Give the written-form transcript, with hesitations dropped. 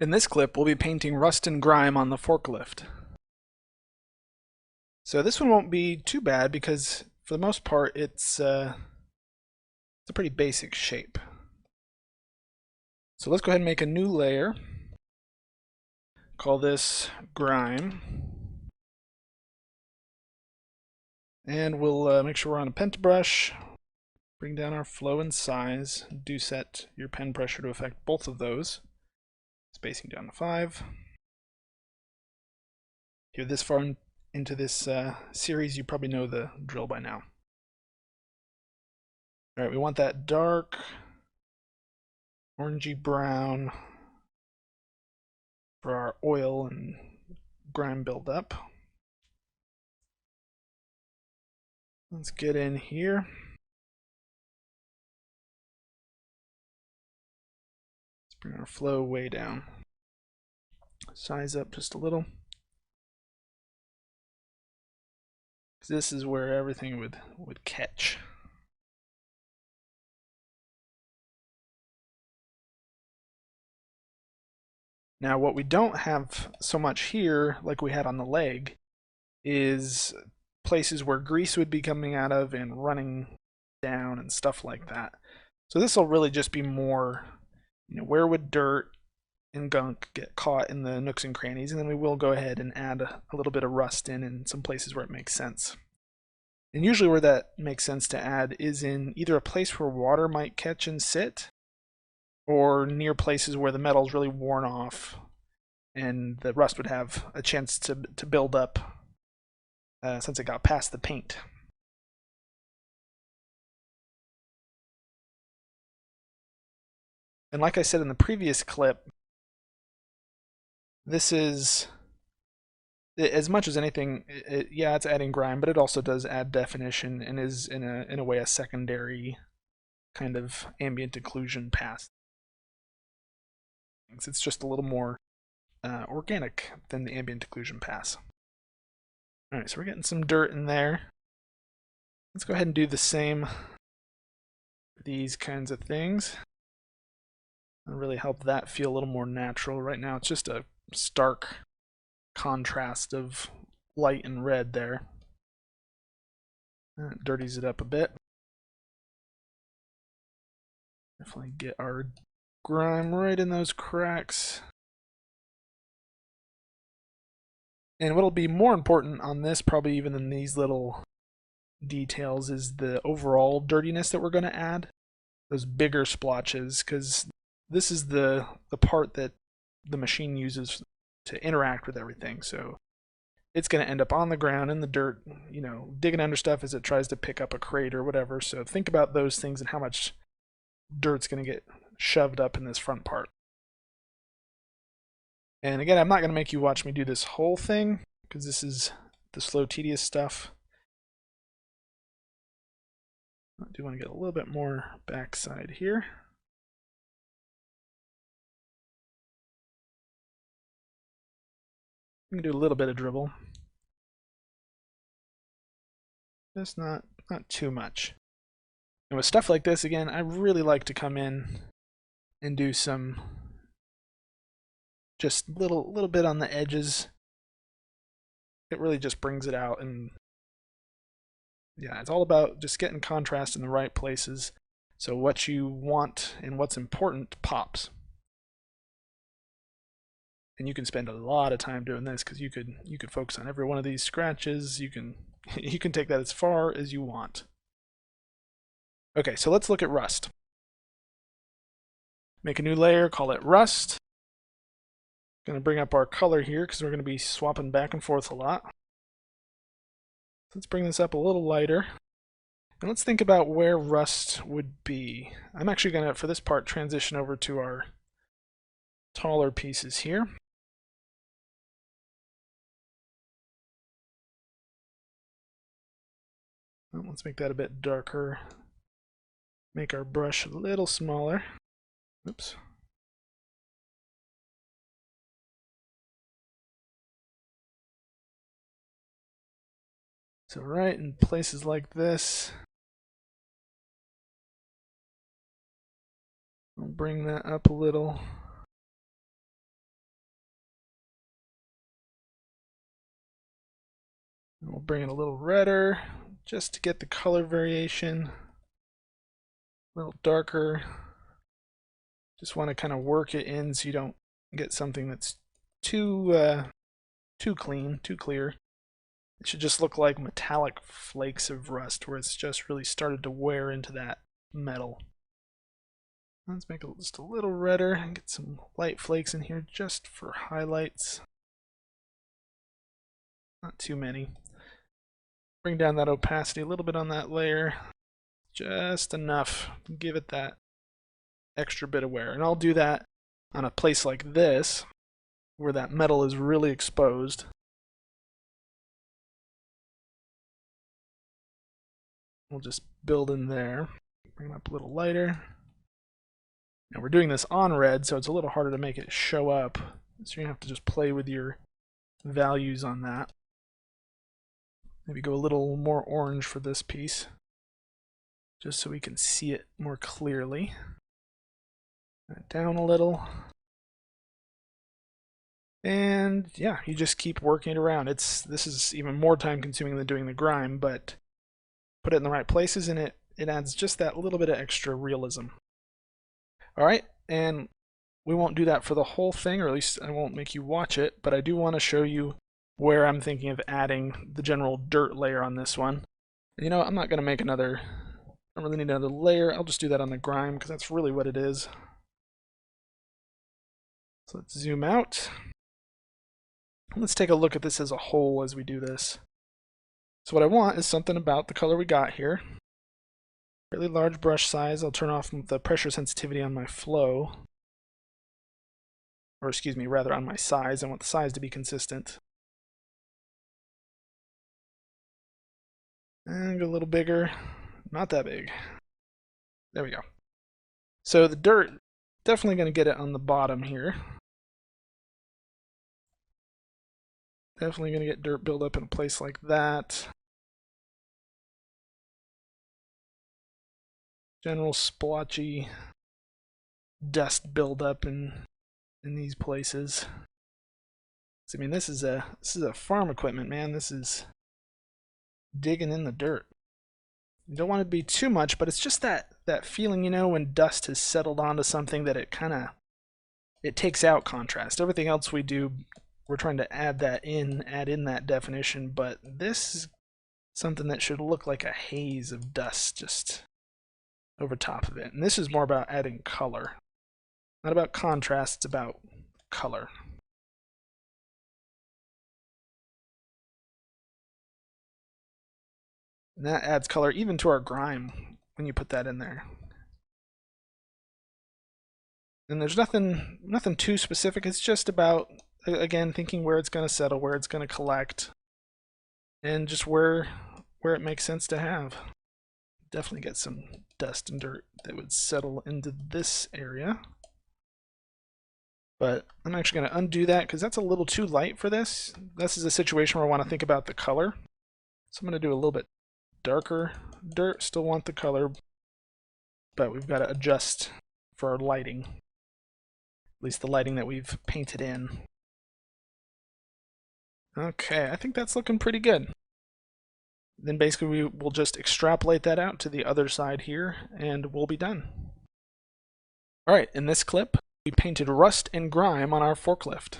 In this clip, we'll be painting rust and grime on the forklift. So this one won't be too bad because for the most part it's a pretty basic shape. So let's go ahead and make a new layer. Call this Grime. And we'll make sure we're on a pentbrush. Bring down our flow and size. Do set your pen pressure to affect both of those. Spacing down to 5. If you're this far into this series, you probably know the drill by now. Alright, we want that dark orangey brown for our oil and grime buildup. Let's get in here. Let's bring our flow way down. Size up just a little. This is where everything would catch. Now what we don't have so much here, like we had on the leg, is places where grease would be coming out of and running down and stuff like that. So this will really just be more, where would dirt and gunk get caught in the nooks and crannies, and then we will go ahead and add a little bit of rust in some places where it makes sense. And usually where that makes sense to add is in either a place where water might catch and sit, or near places where the metal's really worn off and the rust would have a chance to build up since it got past the paint. And like I said in the previous clip, this is, as much as anything, yeah, it's adding grime, but it also does add definition and is in a way a secondary kind of ambient occlusion pass. It's just a little more organic than the ambient occlusion pass. Alright, so we're getting some dirt in there. Let's go ahead and do the same for these kinds of things. It'll really help that feel a little more natural. Right now it's just a stark contrast of light and red there. That dirties it up a bit. Definitely get our grime right in those cracks. And what'll be more important on this, probably even than these little details, is the overall dirtiness that we're going to add. Those bigger splotches, because this is the part that the machine uses to interact with everything. So it's going to end up on the ground in the dirt, digging under stuff as it tries to pick up a crate or whatever. So think about those things and how much dirt's going to get shoved up in this front part. And again, I'm not going to make you watch me do this whole thing because this is the slow, tedious stuff. I do want to get a little bit more backside here. I'm going to do a little bit of dribble. Just not too much. And with stuff like this, again, I really like to come in and do some just little bit on the edges. It really just brings it out, and yeah, it's all about just getting contrast in the right places so what you want and what's important pops. And you can spend a lot of time doing this because you could focus on every one of these scratches. You can take that as far as you want. Okay, so let's look at rust. Make a new layer, call it rust. Going to bring up our color here because we're going to be swapping back and forth a lot. Let's bring this up a little lighter. And let's think about where rust would be. I'm actually going to, for this part, transition over to our taller pieces here. Well, let's make that a bit darker. Make our brush a little smaller. Oops. So right in places like this, I'll bring that up a little. We'll bring it a little redder just to get the color variation. A little darker. Just want to kind of work it in so you don't get something that's too clean, too clear. It should just look like metallic flakes of rust where it's just really started to wear into that metal. Let's make it just a little redder and get some light flakes in here just for highlights. Not too many. Bring down that opacity a little bit on that layer. Just enough. Give it that extra bit of wear. And I'll do that on a place like this where that metal is really exposed. We'll just build in there. Bring it up a little lighter. Now we're doing this on red, so it's a little harder to make it show up. So you have to just play with your values on that. Maybe go a little more orange for this piece, just so we can see it more clearly. Down a little. And yeah, you just keep working it around. This is even more time consuming than doing the grime, but put it in the right places and it adds just that little bit of extra realism. Alright, and we won't do that for the whole thing, or at least I won't make you watch it, but I do want to show you where I'm thinking of adding the general dirt layer on this one. You know, I'm not going to make another, I don't really need another layer, I'll just do that on the grime because that's really what it is. So let's zoom out. Let's take a look at this as a whole as we do this. So what I want is something about the color we got here. Really large brush size. I'll turn off the pressure sensitivity on my flow. Or excuse me, rather on my size. I want the size to be consistent. And go a little bigger. Not that big. There we go. So the dirt, definitely going to get it on the bottom here. Definitely going to get dirt build up in a place like that. General splotchy dust buildup in these places. So, I mean, this is a farm equipment, man. This is digging in the dirt. You don't want it to be too much, but it's just that feeling, you know, when dust has settled onto something that it takes out contrast. Everything else we do, we're trying to add in that definition, but this is something that should look like a haze of dust just over top of it. And this is more about adding color. Not about contrast, it's about color. And that adds color even to our grime when you put that in there. And there's nothing too specific, it's just about, again, thinking where it's going to settle, where it's going to collect, and just where it makes sense to have. Definitely get some dust and dirt that would settle into this area. But I'm actually going to undo that because that's a little too light for this. This is a situation where I want to think about the color. So I'm going to do a little bit darker dirt. Still want the color, but we've got to adjust for our lighting. At least the lighting that we've painted in. Okay, I think that's looking pretty good. Then basically we will just extrapolate that out to the other side here and we'll be done. Alright, in this clip we painted rust and grime on our forklift.